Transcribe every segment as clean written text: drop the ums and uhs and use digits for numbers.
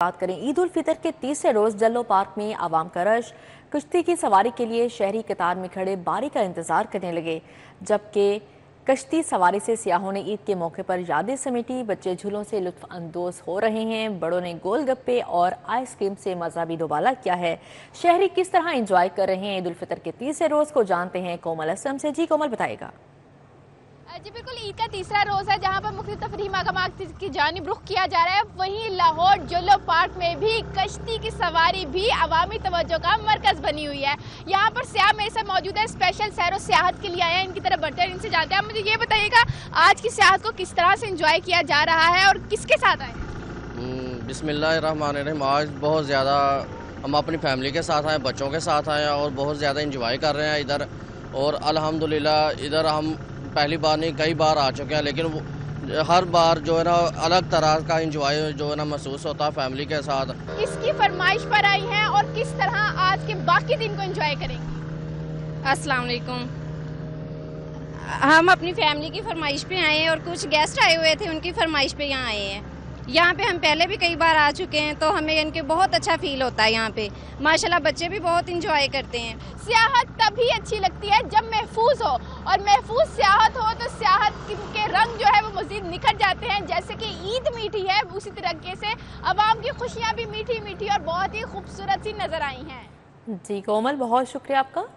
बात करें ईद उल फितर के तीसरे रोज जल्लो पार्क में आवाम का रश कश्ती की सवारी के लिए शहरी कतार में खड़े बारी का इंतजार करने लगे, जबकि कश्ती सवारी से सियाहों ने ईद के मौके पर यादें समेटी। बच्चे झूलों से लुत्फ अंदोज हो रहे हैं, बड़ों ने गोलगप्पे और आइसक्रीम से मजा भी दोबाला किया है। शहरी किस तरह एंजॉय कर रहे हैं ईद उल फितर के तीसरे रोज को जानते हैं कोमल असलम से। जी कोमल बताएगा। जी बिल्कुल, ईद का तीसरा रोज़ है जहां पर मुख्तलिफ तफरीही मकामात की जानिब रुख किया जा रहा है। वहीं लाहौर जल्लो पार्क में भी कश्ती की सवारी भी अवामी तवज्जो का मरकज़ बनी हुई है। यहाँ पर सियाह मेरे साथ मौजूद है, स्पेशल सैर और सियाहत के लिए आए हैं। इनकी तरफ बढ़ते हैं, इनसे जानते हैं। आप मुझे ये बताइएगा, आज की सियाहत को किस तरह से इंजॉय किया जा रहा है और किसके साथ आए? बिस्मिल्लाहिर्रहमानिर्रहीम। आज बहुत ज़्यादा हम अपनी फैमिली के साथ आए, बच्चों के साथ आए और बहुत ज़्यादा इंजॉय कर रहे हैं इधर। और अल्हम्दुलिल्लाह इधर हम पहली बार नहीं कई बार आ चुके हैं, लेकिन हर बार जो है ना अलग तरह का इंजॉय जो है ना महसूस होता है फैमिली के साथ। किसकी फरमाइश पर आई हैं और किस तरह आज के बाकी दिन को एंजॉय करेंगे? अस्सलाम वालेकुम। हम अपनी फैमिली की फरमाइश पे आए हैं और कुछ गेस्ट आए हुए थे, उनकी फरमाइश पे यहाँ आए हैं। यहाँ पे हम पहले भी कई बार आ चुके हैं तो हमें इनके बहुत अच्छा फील होता है। यहाँ पे माशाल्लाह बच्चे भी बहुत इंजॉय करते हैं। सियाहत तभी अच्छी लगती है जब महफूज हो, और महफूज सियाहत हो तो सियाहत के रंग जो है वो मज़ीद निखर जाते हैं। जैसे कि ईद मीठी है, उसी तरीके से अवाम की खुशियाँ भी मीठी मीठी और बहुत ही खूबसूरत सी नज़र आई हैं। जी कोमल, बहुत शुक्रिया आपका।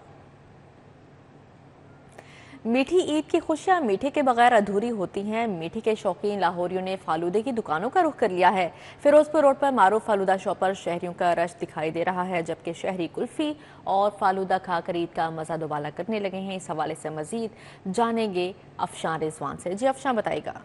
मीठी ईद की खुशियां मीठे के बगैर अधूरी होती हैं। मीठे के शौकीन लाहौरियों ने फालूदे की दुकानों का रुख कर लिया है। फिरोजपुर रोड पर मारूफ फालूदा शॉप पर शहरियों का रश दिखाई दे रहा है, जबकि शहरी कुल्फी और फालूदा खाकर ईद का मजा दोबाला करने लगे हैं। इस हवाले से मजीद जानेंगे अफशान रिजवान से। जी अफशान बताएगा।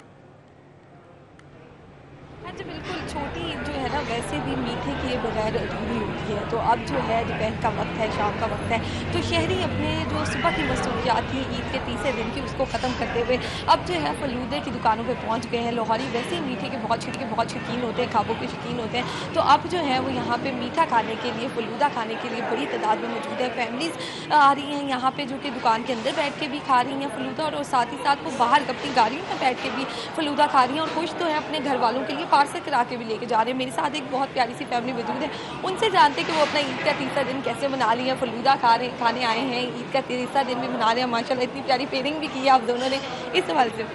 जी बिल्कुल, छोटी ईद जो है ना वैसे भी मीठे किए बगैर अधूरी होती है। तो अब जो है दोपहर का वक्त है, शाम का वक्त है, तो शहरी अपने जो सुबह की मसरूफियात थी ईद के तीसरे दिन की उसको ख़त्म करते हुए अब जो है फलूदे की दुकानों पे पहुंच गए हैं। लाहौरी वैसे ही मीठे के बहुत शौकीन होते हैं, खाबों के शौकीन होते हैं। तो अब जो है वो यहाँ पे मीठा खाने के लिए, फलूदा खाने के लिए बड़ी तादाद में मौजूद है। फैमिलीज़ आ रही हैं यहाँ पे जो कि दुकान के अंदर बैठ के भी खा रही हैं फलूदा, और साथ ही साथ वो बाहर अपनी गाड़ियों में बैठ के भी फलूदा खा रही हैं और कुछ तो है अपने घर वालों के लिए पार्सल करा के भी लेके जा रहे हैं। मेरे साथ एक बहुत प्यारी सी फैमिली मौजूद है, उनसे जानते हैं कि वो अपना ईद का तीसरा दिन कैसे मना लिया। फलूदा खाने आए हैं, ईद का तीसरा दिन भी मना रहे हैं। माशाल्लाह इतनी प्यारी पेयरिंग भी की है आप दोनों ने। इस सवाल से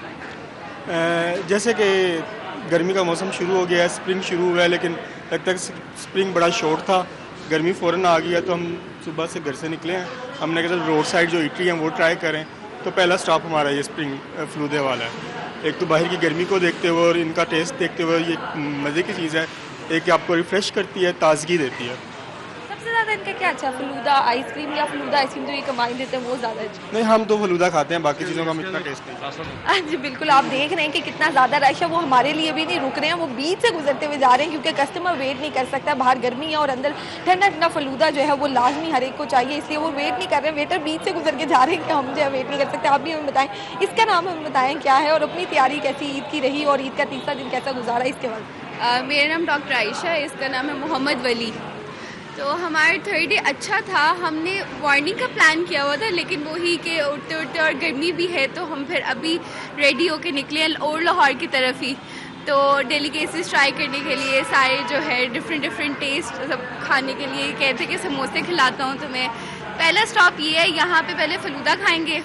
जैसे कि गर्मी का मौसम शुरू हो गया है, स्प्रिंग शुरू हुआ है, लेकिन लगता है स्प्रिंग बड़ा शॉर्ट था, गर्मी फ़ौरन आ गई है। तो हम सुबह से घर से निकले हैं, हमने कहा रोड साइड जो इटली हैं वो ट्राई करें। तो पहला स्टॉप हमारा ये स्प्रिंग फलूदे वाला है। एक तो बाहर की गर्मी को देखते हुए और इनका टेस्ट देखते हुए ये मज़े की चीज़ है। एक आपको रिफ़्रेश करती है, ताजगी देती है। सबसे ज़्यादा इनका क्या अच्छा, फलूदा आइसक्रीम या फलूदा आइसक्रीम जो ये कमाई देते हैं वो ज़्यादा अच्छा? नहीं, हम तो फलूदा खाते हैं, बाकी चीज़ों का हम इतना टेस्ट नहीं। जी बिल्कुल, आप देख रहे हैं कि कितना ज़्यादा रश है। वो हमारे लिए भी नहीं रुक रहे हैं, वो बीच से गुजरते हुए जा रहे हैं क्योंकि कस्टमर वेट नहीं कर सकता। बाहर गर्मी है और अंदर ठंडा ठंडा फलूदा जो है वो लाजमी हर एक को चाहिए, इसलिए वो वेट नहीं कर रहे हैं। वेटर बीच से गुजर के जा रहे हैं कि हम जो है वेट नहीं कर सकते। आप भी हमें बताएं, इसका नाम हमें बताएं क्या है और अपनी तैयारी कैसी ईद की रही और ईद का तीसरा दिन कैसा गुजारा इसके बाद? मेरा नाम डॉक्टर आयशा है, इसका नाम है मोहम्मद वली। तो हमारा थर्ड डे अच्छा था। हमने मॉर्निंग का प्लान किया हुआ था, लेकिन वही के उठते उठते और गर्मी भी है तो हम फिर अभी रेडी होके निकले और लाहौर की तरफ ही। तो डेलीकेसीज ट्राई करने के लिए सारे जो है डिफरेंट टेस्ट सब खाने के लिए कहते कि समोसे खिलाता हूँ तुम्हें। पहला स्टॉप ये है, यहाँ पे पहले फलूदा खाएंगे,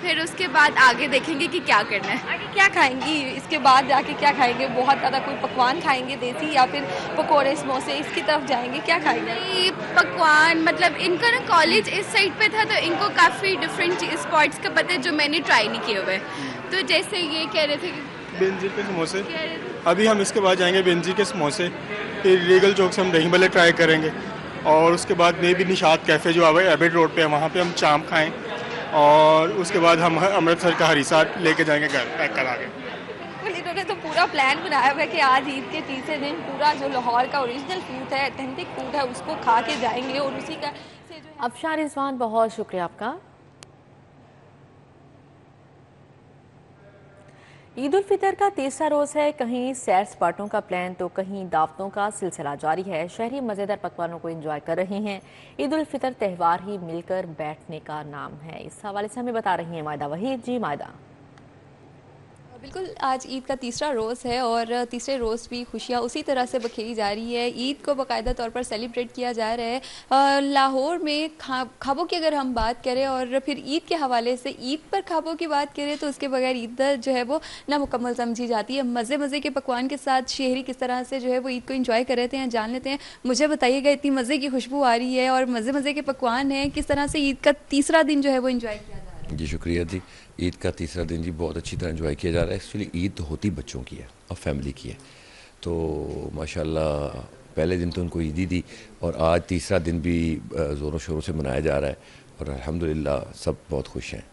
फिर उसके बाद आगे देखेंगे कि क्या करना है। आगे क्या खाएंगी इसके बाद जाके, क्या खाएंगे? बहुत ज़्यादा कोई पकवान खाएंगे देसी या फिर पकोड़े समोसे, इसकी तरफ जाएंगे? क्या खाएंगे? नहीं, पकवान मतलब इनका ना कॉलेज इस साइड पे था तो इनको काफ़ी डिफरेंट स्पॉट्स का पता है जो मैंने ट्राई नहीं किए हुए। तो जैसे ये कह रहे थे कि बेंजीर के समोसे, अभी हम इसके बाद जाएंगे बेंजीर के समोसे, फिर रीगल चौक से हम दही भल्ले ट्राई करेंगे और उसके बाद मे भी निशात कैफ़े जो आवे एबेड रोड पे है वहाँ पे हम चाम खाएं और उसके बाद हम अमृतसर का हरीसा लेके जाएंगे घर पैक करा के। इन्होंने तो पूरा प्लान बनाया हुआ है कि आज ईद के तीसरे दिन पूरा जो लाहौर का ओरिजिनल फूड है, ऑथेंटिक फूड है, उसको खा के जाएंगे और उसी का से जो है। अफशान रिजवान, बहुत शुक्रिया आपका। ईद उल फितर का तीसरा रोज़ है, कहीं सैर सपाटों का प्लान तो कहीं दावतों का सिलसिला जारी है। शहरी मज़ेदार पकवानों को एंजॉय कर रहे हैं। ईद उल फितर त्यौहार ही मिलकर बैठने का नाम है। इस हवाले से हमें बता रही हैं मायदा वहीद। जी मायदा। बिल्कुल, आज ईद का तीसरा रोज़ है और तीसरे रोज़ भी खुशियाँ उसी तरह से बखेरी जा रही है। ईद को बाकायदा तौर पर सेलिब्रेट किया जा रहा है। लाहौर में ख्वाबों की अगर हम बात करें और फिर ईद के हवाले से ईद पर ख्वाबों की बात करें तो उसके बगैर ईद जो है वो नामुकम्मल समझी जाती है। मज़े मज़े के पकवान के साथ शहरी किस तरह से जो है वो ईद को एंजॉय कर रहे हैं जान लेते हैं। मुझे बताइएगा, इतनी मज़े की खुशबू आ रही है और मज़े मज़े के पकवान हैं, किस तरह से ईद का तीसरा दिन जो है वो एंजॉय किया जा रहा है? जी शुक्रिया जी। ईद का तीसरा दिन जी बहुत अच्छी तरह एंजॉय किया जा रहा है। एक्चुअली ईद तो होती बच्चों की है और फैमिली की है, तो माशाल्लाह पहले दिन तो उनको ईदी दी और आज तीसरा दिन भी ज़ोरों शोरों से मनाया जा रहा है और अल्हम्दुलिल्लाह सब बहुत खुश हैं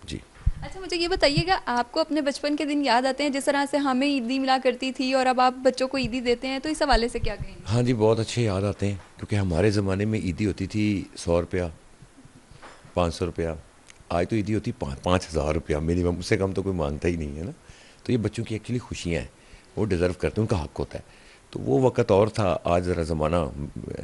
जी। अच्छा, मुझे ये बताइएगा, आपको अपने बचपन के दिन याद आते हैं जिस तरह से हमें ईदी मिला करती थी और अब आप बच्चों को ईदी देते हैं, तो इस हवाले से क्या कहेंगे? हाँ जी, बहुत अच्छे याद आते हैं क्योंकि हमारे ज़माने में ईदी होती थी 100 रुपया, 500 रुपया। आज तो ईदी होती 5,000 रुपया मिनिमम, उससे कम तो कोई मांगता ही नहीं है ना। तो ये बच्चों की एक्चुअली खुशियाँ हैं, वो डिज़र्व करते हैं, उनका हक़ होता है। तो वो वक़्त और था, आज ज़रा ज़माना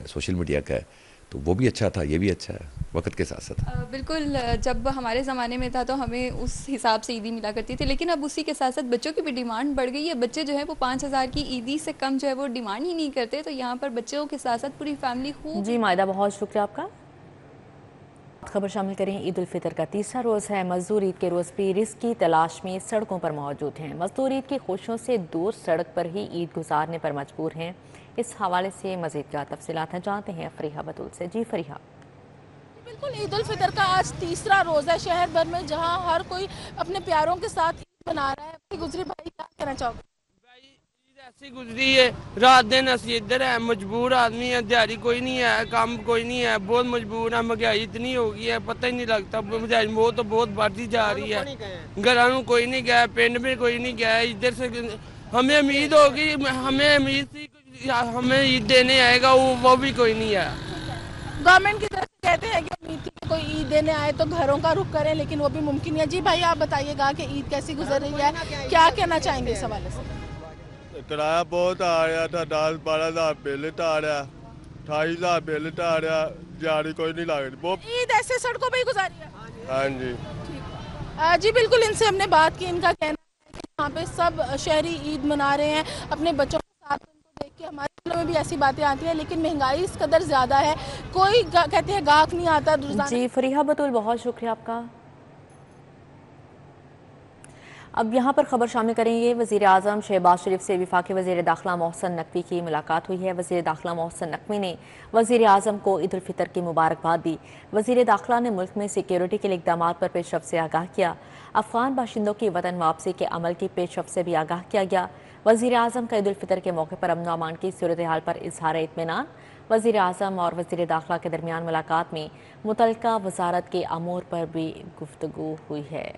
सोशल मीडिया का है, तो वो भी अच्छा था, ये भी अच्छा है, वक़्त के साथ साथ। बिल्कुल, जब हमारे ज़माने में था तो हमें उस हिसाब से ईदी मिला करती थी, लेकिन अब उसी के साथ साथ बच्चों की भी डिमांड बढ़ गई है। बच्चे जो है वो 5,000 की ईदी से कम जो है वो डिमांड ही नहीं करते, तो यहाँ पर बच्चों के साथ साथ पूरी फैमिली खूब। जी मायदा, बहुत शुक्रिया आपका। खबर शामिल करें। ईद उल फितर का तीसरा रोज़ है। मजदूर ईद के रोज़ भी रिज़्क़ की तलाश में सड़कों पर मौजूद हैं। मजदूर ईद की खुशियों से दूर सड़क पर ही ईद गुजारने पर मजबूर हैं। इस हवाले से मज़ीद क्या तफसीलात हैं जानते हैं फरीहा बतूल से। जी फरीहा। बिल्कुल, ईद उल फितर का आज तीसरा रोज़ा है शहर भर में, जहां हर कोई अपने प्यारों के साथ ईद मना रहा है। गुजरी भाई, क्या कहना चाहोगे? ऐसी गुजरी है, रात दिन असी इधर है, मजबूर आदमी है, दिहाड़ी कोई नहीं है, काम कोई नहीं है, बहुत मजबूर है। महंगाई इतनी हो गई है, पता ही नहीं लगता, महंगाई वो तो बहुत बढ़ती जा रही है। घर में कोई नहीं गया, पिंड में कोई नहीं गया, इधर से हमें उम्मीद होगी, हमें उम्मीद थी हमें ईद देने आएगा, वो भी कोई नहीं है। गवर्नमेंट की तरफ से कहते हैं कि उम्मीद थी कि कोई ईद देने आए तो घरों का रुख करें, लेकिन वो भी मुमकिन नहीं है। जी भाई, आप बताइएगा कि ईद कैसी गुजर रही है, क्या कहना चाहेंगे इस हवाले से? किराया बहुत आ रहा था, 10-12 बिल आ रहा, 28 बिल आ रहा, दिहाड़ी कोई नहीं लग रही। ईद ऐसे सड़कों पे ही गुजारी है? हाँ जी। जी बिल्कुल, इनसे हमने बात की। इनका कहना है कि यहाँ पे सब शहरी ईद मना रहे हैं अपने बच्चों के साथ। उनको देख के हमारे दिलों में भी ऐसी बातें आती हैं, लेकिन महंगाई इस कदर ज़्यादा है, कोई कहते हैं गाहक नहीं आता। जी फरीहा बतूल, बहुत शुक्रिया आपका। अब यहाँ पर खबर शामिल करेंगे। वज़ीर आज़म शहबाज शरीफ से वफाकी वज़ीर दाखिला मोहसिन नकवी की मुलाकात हुई है। वज़ीर दाखिला मोहसिन नकवी ने वज़ीर आज़म को ईद उल फितर की मुबारकबाद दी। वज़ीर दाखिला ने मुल्क में सिक्योरिटी के लिए इक़दाम पर पेशरफ़्त से आगाह किया। अफ़गान बाशिंदों की वतन वापसी के अमल की पेशरफ़्त से भी आगाह किया गया। वज़ीर आज़म का ईद उल फितर के मौके पर अमन अमान की सूरत हाल पर इज़हार इत्मीनान। वज़ीर आज़म और वज़ीर दाखिला के दरमियान मुलाकात में मुतल्लिका वज़ारत के अमूर पर भी गुफ्तगू हुई है।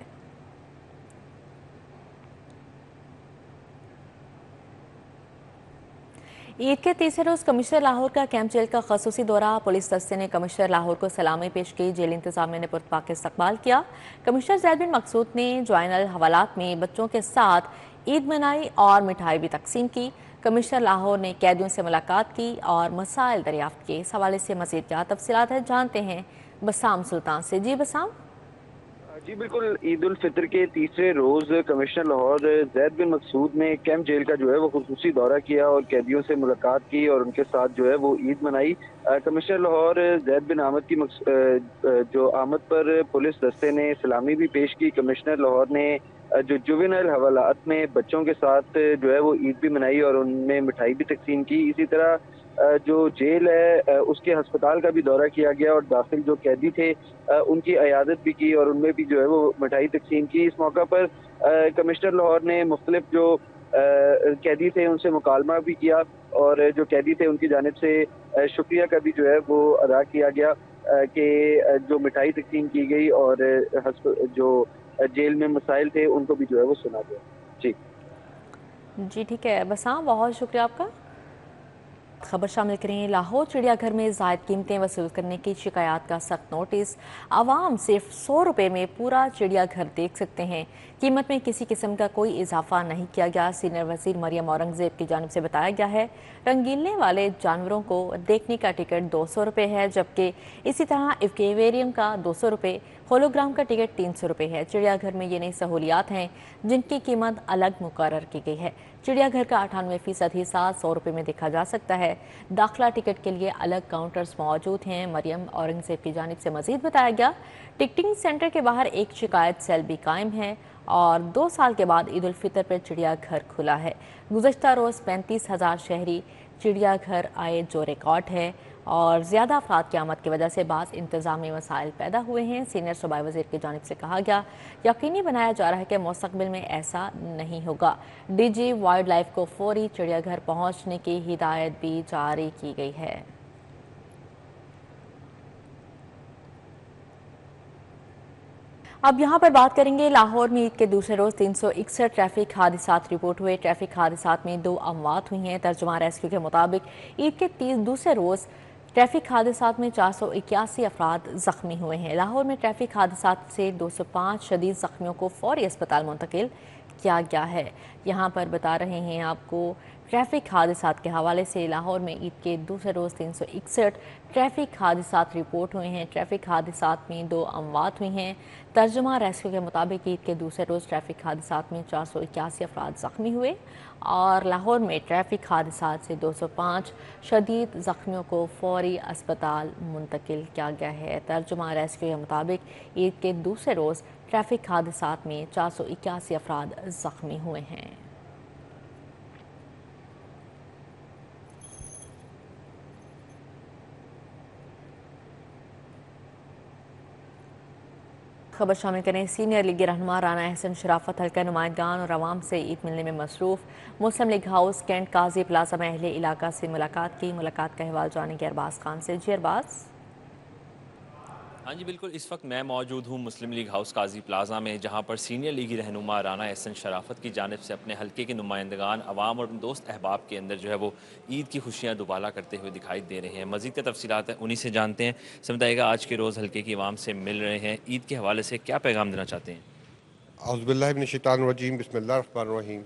ईद के तीसरे रोज़ कमिश्नर लाहौर का कैंप जेल का खसूसी दौरा। पुलिस दस्ते ने कमिश्नर लाहौर को सलामी पेश की। जेल इंतजामिया ने पुरतपाक इस्तकबाल किया। कमिश्नर ज़ैद बिन मकसूद ने ज्वाइनल हवालात में बच्चों के साथ ईद मनाई और मिठाई भी तकसीम की। कमिश्नर लाहौर ने कैदियों से मुलाकात की और मसाइल दरियाफ्त किए। इस हवाले से मज़ीद क्या तफसीलात है जानते हैं बसाम सुल्तान से। जी बसाम। जी बिल्कुल, ईद उल फितर के तीसरे रोज़ कमिश्नर लाहौर ज़ैद बिन मकसूद ने कैंप जेल का जो है वो खुसूसी दौरा किया और कैदियों से मुलाकात की और उनके साथ जो है वो ईद मनाई। कमिश्नर लाहौर ज़ैद बिन अहमद की जो आमद पर पुलिस दस्ते ने सलामी भी पेश की। कमिश्नर लाहौर ने जो जुवेनाइल हवालात में बच्चों के साथ जो है वो ईद भी मनाई और उनमें मिठाई भी तकसीम की। इसी तरह जो जेल है उसके हस्पताल का भी दौरा किया गया और दाखिल जो कैदी थे उनकी अयादत भी की और उनमें भी जो है वो मिठाई तकसीम की। इस मौका पर कमिश्नर लाहौर ने मुख्तलिफ जो कैदी थे उनसे मुकालमा भी किया और जो कैदी थे उनकी जानिब से शुक्रिया का भी जो है वो अदा किया गया कि जो मिठाई तकसीम की गई और जो जेल में मसाइल थे उनको भी जो है वो सुना गया। जी ठीक है बसाम, बहुत शुक्रिया आपका। खबर शामिल करें। लाहौर चिड़ियाघर में ज़ायद कीमतें वसूल करने की शिकायत का सख्त नोटिस। आवाम सिर्फ 100 रुपये में पूरा चिड़ियाघर देख सकते हैं। कीमत में किसी किस्म का कोई इजाफा नहीं किया गया। सीनियर वजीर मरियम औरंगजेब की जानिब से बताया गया है रंगीलने वाले जानवरों को देखने का टिकट 200 रुपये है, जबकि इसी तरह एक्वेरियम का 200 रुपये, होलोग्राम का टिकट 300 रुपये है। चिड़ियाघर में ये नई सहूलियात हैं जिनकी कीमत अलग मुकर्रर की गई है। चिड़ियाघर का 98% हिस्सा 100 रुपये में देखा जा सकता है। दाखिला टिकट के लिए अलग काउंटर्स मौजूद हैं। मरियम औरंगजेब की जानिब से मजीद बताया गया टिकटिंग सेंटर के बाहर एक शिकायत सेल भी कायम है और 2 साल के बाद ईद उल फितर पर चिड़ियाघर खुला है। गुज़श्ता रोज़ 35,000 शहरी चिड़ियाघर आए जो रिकॉर्ड है और ज़्यादा अफराद की आमद की वजह से बाज़ इंतज़ामी मसाइल पैदा हुए हैं। सीनियर सूबाई वज़ीर की जानिब से कहा गया यकीनी बनाया जा रहा है कि मुस्तक़बिल में ऐसा नहीं होगा। DG वाइल्ड लाइफ को फौरी चिड़ियाघर पहुँचने की हिदायत भी जारी की गई है। अब यहाँ पर बात करेंगे लाहौर में ईद के दूसरे रोज़ 361 ट्रैफिक हादसात रिपोर्ट हुए। ट्रैफिक हादसात में 2 अमवात हुई हैं। तर्जुमा रेस्क्यू के मुताबिक ईद के दूसरे रोज़ ट्रैफिक हादसात में 481 अफराद ज़ख्मी हुए हैं। लाहौर में ट्रैफिक हादसात से 205 शदीद ज़ख्मियों को फौरी अस्पताल मुंतकिल किया गया है। यहाँ पर बता रहे हैं आपको ट्रैफिक हादसात के हवाले से लाहौर में ईद के दूसरे रोज़ 361 ट्रैफिक हादसात रिपोर्ट हुए हैं। ट्रैफिक हादसात में 2 अमवात हुई हैं। तर्जुमा रेस्क्यू के मुताबिक ईद के दूसरे रोज़ ट्रैफिक हादसात में 481 अफराद ज़ख्मी हुए और लाहौर में ट्रैफिक हादसात से 205 शदीद ज़ख्मियों को फौरी अस्पताल मुंतकिल किया गया है। तर्जुमा रेस्क्यू के मुताबिक ईद के दूसरे रोज़ ट्रैफिक हादसात में 481 अफराद ज़ख्मी हुए हैं। खबर शामिल करें। सीनियर लीग रहनुमा राना एहसन शराफत हल्का नुमाइंदगान और आवाम से ईद मिलने में मसरूफ़। मुस्लिम लीग हाउस कैंट काजी प्लाजा में अहले इलाका से मुलाकात की। मुलाकात का अहवाल जानेंगे अरबाज खान से। जी अरबाज। हाँ जी बिल्कुल, इस वक्त मैं मौजूद हूँ मुस्लिम लीग हाउस काजी प्लाजा में, जहाँ पर सीनियर लीगी रहनुमा राना एहसन शराफत की जानिब से अपने हल्के के नुमाइंदगान अवाम और दोस्त अहबाब के अंदर जो है वो ईद की खुशियाँ दुबाला करते हुए दिखाई दे रहे हैं। मज़ीद का तफसीलात है उन्हीं से जानते हैं। समझाइएगा आज के रोज़ हल्के की अवाम से मिल रहे हैं, ईद के हवाले से क्या पैगाम देना चाहते हैं? औज़ुबिल्लाहि मिनश्शैतानिर्रजीम, बिस्मिल्लाहिर्रहमानिर्रहीम।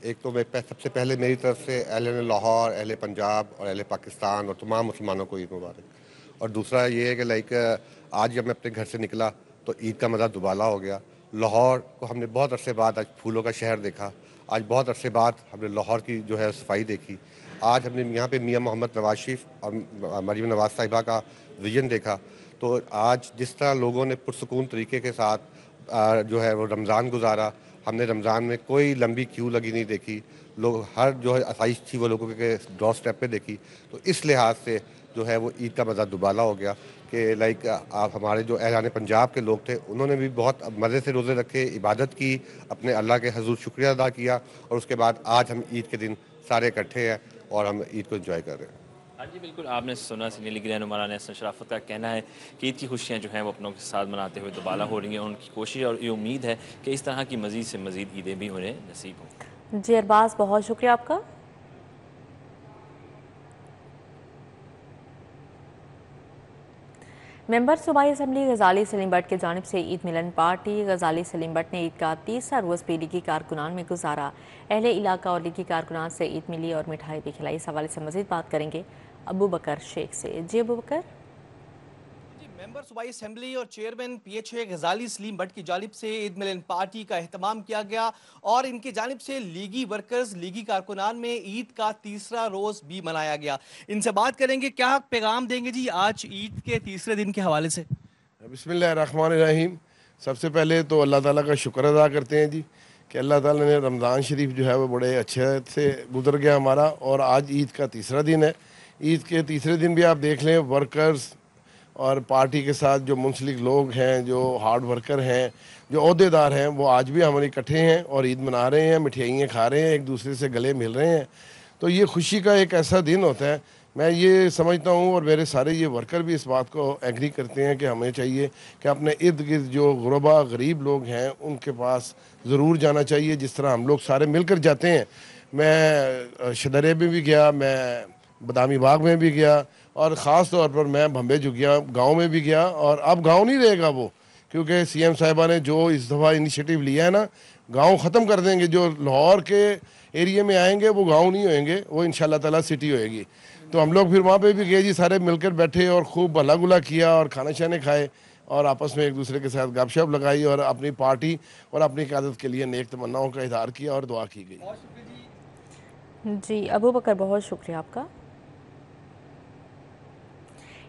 एक तो मैं सबसे पहले मेरी तरफ से अहले लाहौर, अहले पंजाब और अहले पाकिस्तान और तमाम मुसलमानों को ईद मुबारक। और दूसरा ये है कि आज जब मैं अपने घर से निकला तो ईद का मज़ा दुबाला हो गया। लाहौर को हमने बहुत अरसे बाद आज फूलों का शहर देखा। आज बहुत अरसे बाद हमने लाहौर की जो है सफाई देखी। आज हमने यहाँ पे मियाँ मोहम्मद नवाज शरीफ और मरीम नवाज साहिबा का विजन देखा। तो आज जिस तरह लोगों ने पुरसकून तरीके के साथ जो है वो रमज़ान गुजारा, हमने रमज़ान में कोई लंबी क्यू लगी नहीं देखी। लोग हर जो है आसाइश थी वो लोगों के डोर स्टेप पे देखी। तो इस लिहाज से जो है वो ईद का मज़ा दुबाला हो गया कि आप हमारे जो एहलान पंजाब के लोग थे उन्होंने भी बहुत मज़े से रोज़े रखे, इबादत की, अपने अल्लाह के हजूर शुक्रिया अदा किया और उसके बाद आज हम ईद के दिन सारे इकट्ठे हैं और हम ईद को एंजॉय कर रहे हैं। हाँ जी बिल्कुल, आपने सुना सीनियर लीग रहनुमा राना एहसन शराफत का कहना है कि ईद की खुशियाँ जो हैं वो अपनों के साथ मनाते हुए दुबाला हो रही हैं। उनकी कोशिश और ये उम्मीद है कि इस तरह की मज़ीद से मज़ीद ईदें भी उन्हें नसीब हों। जी अरबाज, बहुत शुक्रिया आपका। मेंबर सूबाई असम्बली गजाली सलीम भट्ट की जानिब से ईद मिलन पार्टी। गजाली सलीम भट्ट ने ईद का तीसरा रोज़ भी लीगी कारकुनान में गुजारा। अहले इलाका और लीगी कारकुनान से ईद मिली और मिठाई भी खिलाई। इस हवाले से मज़ीद बात करेंगे अबू बकर शेख से। जी अबू बकर। मेंबर सूबाई असेंबली और चेयरमैन PHA गजाली सलीम भट्ट की जानिब से ईद मिलन पार्टी का अहतमाम किया गया और इनकी जानिब से लीगी वर्कर्स, लीगी कारकुनान में ईद का तीसरा रोज़ भी मनाया गया। इनसे बात करेंगे, क्या पैगाम देंगे जी आज ईद के तीसरे दिन के हवाले से? बिस्मिल्लाहिर्रहमानिर्रहीम। सबसे पहले तो अल्लाह ताला का शुक्र अदा करते हैं जी कि अल्लाह ताला ने रमज़ान शरीफ जो है वो बड़े अच्छे से गुजर गया हमारा और आज ईद का तीसरा दिन है। ईद के तीसरे दिन भी आप देख लें वर्कर्स और पार्टी के साथ जो मुंसलिक लोग हैं, जो हार्ड वर्कर हैं, जो अहदेदार हैं, वो आज भी हमारे इकट्ठे हैं और ईद मना रहे हैं, मिठाइयाँ खा रहे हैं, एक दूसरे से गले मिल रहे हैं। तो ये खुशी का एक ऐसा दिन होता है। मैं ये समझता हूँ और मेरे सारे ये वर्कर भी इस बात को एग्री करते हैं कि हमें चाहिए कि अपने इर्द गिर्द जो गुरबा गरीब लोग हैं उनके पास ज़रूर जाना चाहिए, जिस तरह हम लोग सारे मिलकर जाते हैं। मैं शदरे में भी गया, मैं बदामी बाग में भी गया और ख़ास तौर पर मैं भंबे जुगिया गांव में भी गया। और अब गांव नहीं रहेगा वो, क्योंकि CM साहिबा ने जो इस दफ़ा इनिशिएटिव लिया है ना, गांव ख़त्म कर देंगे। जो लाहौर के एरिया में आएंगे वो गांव नहीं होएंगे, वो इंशाल्लाह ताला सिटी होएगी। तो हम लोग फिर वहाँ पे भी गए जी, सारे मिलकर बैठे और खूब भला गुला किया और खाना शाने खाए और आपस में एक दूसरे के साथ गपशप लगाई और अपनी पार्टी और अपनी क़यादत के लिए नेक तमन्नाओं का इज़हार किया और दुआ की गई। जी अबू बकर, बहुत शुक्रिया आपका।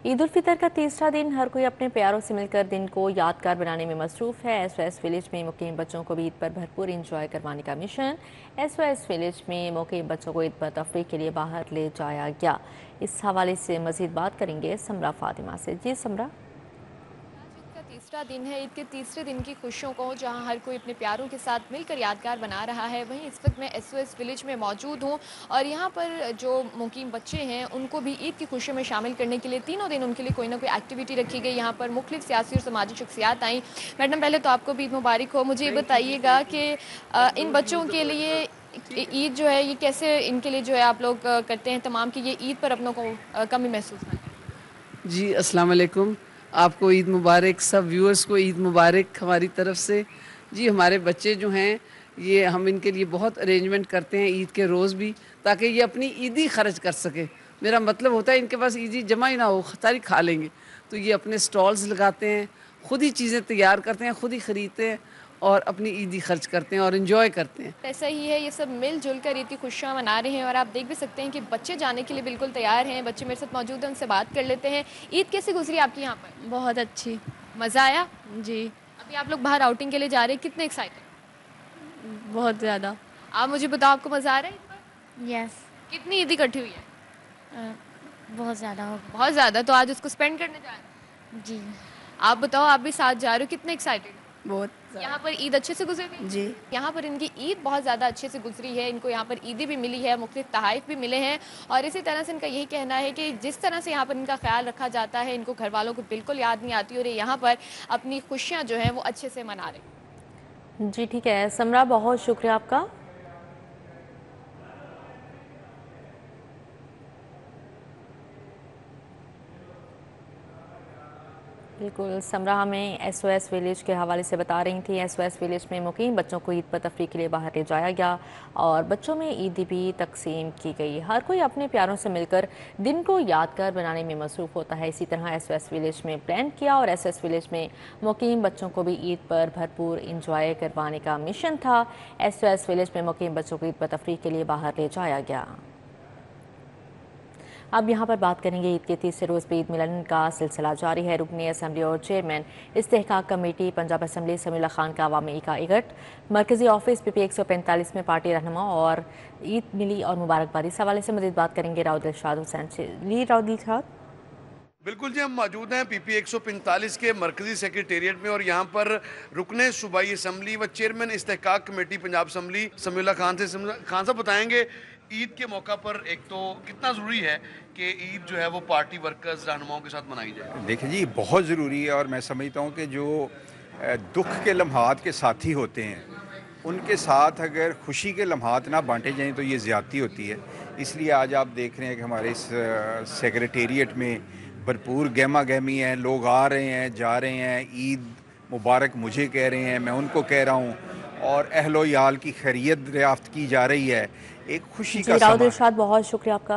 ईद उल फितर का तीसरा दिन हर कोई अपने प्यारों से मिलकर दिन को यादगार बनाने में मसरूफ़ है। SOS विलेज में मुकीम बच्चों को भी ईद पर भरपूर इंजॉय करवाने का मिशन। SOS विलेज में मुकीम बच्चों को ईद पर तफरीह के लिए बाहर ले जाया गया। इस हवाले से मज़ीद बात करेंगे समरा फातिमा से। जी समरा। तीसरा दिन है, ईद के तीसरे दिन की खुशियों को जहां हर कोई अपने प्यारों के साथ मिलकर यादगार बना रहा है, वहीं इस वक्त मैं SOS विलेज में मौजूद हूं और यहां पर जो मुकीम बच्चे हैं उनको भी ईद की खुशियों में शामिल करने के लिए तीनों दिन उनके लिए कोई ना कोई एक्टिविटी रखी गई। यहां पर मुख्तलिफ सियासी और समाजी शख्सियात आई। मैडम, पहले तो आपको भी ईद मुबारक हो। मुझे ये बताइएगा कि इन बच्चों के लिए ईद जो है ये कैसे इनके लिए जो है आप लोग करते हैं तमाम कि ये ईद पर अपनों को कमी महसूस ना करें। जी अस्सलाम वालेकुम, आपको ईद मुबारक, सब व्यूअर्स को ईद मुबारक हमारी तरफ से। जी हमारे बच्चे जो हैं ये हम इनके लिए बहुत अरेंजमेंट करते हैं ईद के रोज़ भी, ताकि ये अपनी ईदी खर्च कर सके। मेरा मतलब होता है इनके पास ईदी जमा ही ना हो, सारी खा लेंगे। तो ये अपने स्टॉल्स लगाते हैं, ख़ुद ही चीज़ें तैयार करते हैं, ख़ुद ही ख़रीदते हैं और अपनी ईदी खर्च करते हैं और इन्जॉय करते हैं। ऐसा ही है, ये सब मिलजुल कर ईद की खुशियाँ मना रहे हैं और आप देख भी सकते हैं कि बच्चे जाने के लिए बिल्कुल तैयार हैं। बच्चे मेरे साथ मौजूद हैं, उनसे बात कर लेते हैं। ईद कैसी गुजरी आपकी यहाँ पर? बहुत अच्छी। मज़ा आया? जी। अभी आप लोग बाहर आउटिंग के लिए जा रहे हैं, कितने एक्साइटेड? बहुत ज़्यादा। आप मुझे बताओ, आपको मज़ा आ रहा है ईद पर? यस। कितनी ईद इकट्ठी हुई है? बहुत ज़्यादा हो। बहुत ज़्यादा। तो आज उसको स्पेंड करने जा रहे हैं? जी। आप बताओ, आप भी साथ जा रहे हो, कितने एक्साइटेड? बहुत। यहाँ पर ईद अच्छे से गुजरी? जी। यहाँ पर इनकी ईद बहुत ज़्यादा अच्छे से गुजरी है। इनको यहाँ पर ईदी भी मिली है, मुख्तलिफ तहाइफ भी मिले हैं और इसी तरह से इनका यही कहना है कि जिस तरह से यहाँ पर इनका ख्याल रखा जाता है, इनको घर वालों को बिल्कुल याद नहीं आती और ये यहाँ पर अपनी खुशियाँ जो हैं वो अच्छे से मना रहे। जी ठीक है समरा, बहुत शुक्रिया आपका। बिल्कुल, समरा हमें SOS विलेज के हवाले से बता रही थी। SOS विलेज में मुकीम बच्चों को ईद पर तफरीह के लिए बाहर ले जाया गया और बच्चों में ईदी भी तकसीम की गई। हर कोई अपने प्यारों से मिलकर दिन को यादगार बनाने में मसरूफ़ होता है। इसी तरह SOS विलेज में प्लान किया और SOS विलेज में मुकीम बच्चों को भी ईद पर भरपूर इंजॉय करवाने का मिशन था। SOS विलेज में मुकीम बच्चों को ईद पर तफरीह के लिए बाहर ले जाया गया। अब यहाँ पर बात करेंगे ईद के तीसरे रोज़ पे ईद मिलन का सिलसिला जारी है। रुकनी असम्बली और चेयरमैन इस्तेहकाक कमेटी पंजाब असम्बली समीउल्लाह खान का अवामी का इकट्ठ मरकज़ी ऑफिस PP 145 में पार्टी रहनुमा और ईद मिली और मुबारकबादी इस हवाले से मज़ीद बात करेंगे राउद दिलशाद हुसैन से। राउद दिलशाद। बिल्कुल जी, हम मौजूद हैं PP 145 के मरकज़ी सेक्रेटेरिएट में और यहाँ पर रुकने सूबाई असम्बली व चेयरमैन इस्तेहकाक कमेटी पंजाब असम्बली समीउल्लाह खान से। खान साहब बताएंगे ईद के मौका पर एक तो कितना ज़रूरी है कि ईद जो है वो पार्टी वर्कर्स रहनुमाओं के साथ मनाई जाए? देखिए जी, बहुत ज़रूरी है और मैं समझता हूँ कि जो दुख के लम्हात के साथी होते हैं उनके साथ अगर खुशी के लम्हात ना बांटे जाएं तो ये ज़्यादती होती है। इसलिए आज आप देख रहे हैं कि हमारे इस सेक्रेटेरिएट में भरपूर गहमा गहमी है, लोग आ रहे हैं, जा रहे हैं, ईद मुबारक मुझे कह रहे हैं, मैं उनको कह रहा हूँ और अहलो याल की खैरियत दरियाफ्त की जा रही है। एक खुशी का राउद दिलशाद, बहुत शुक्रिया आपका।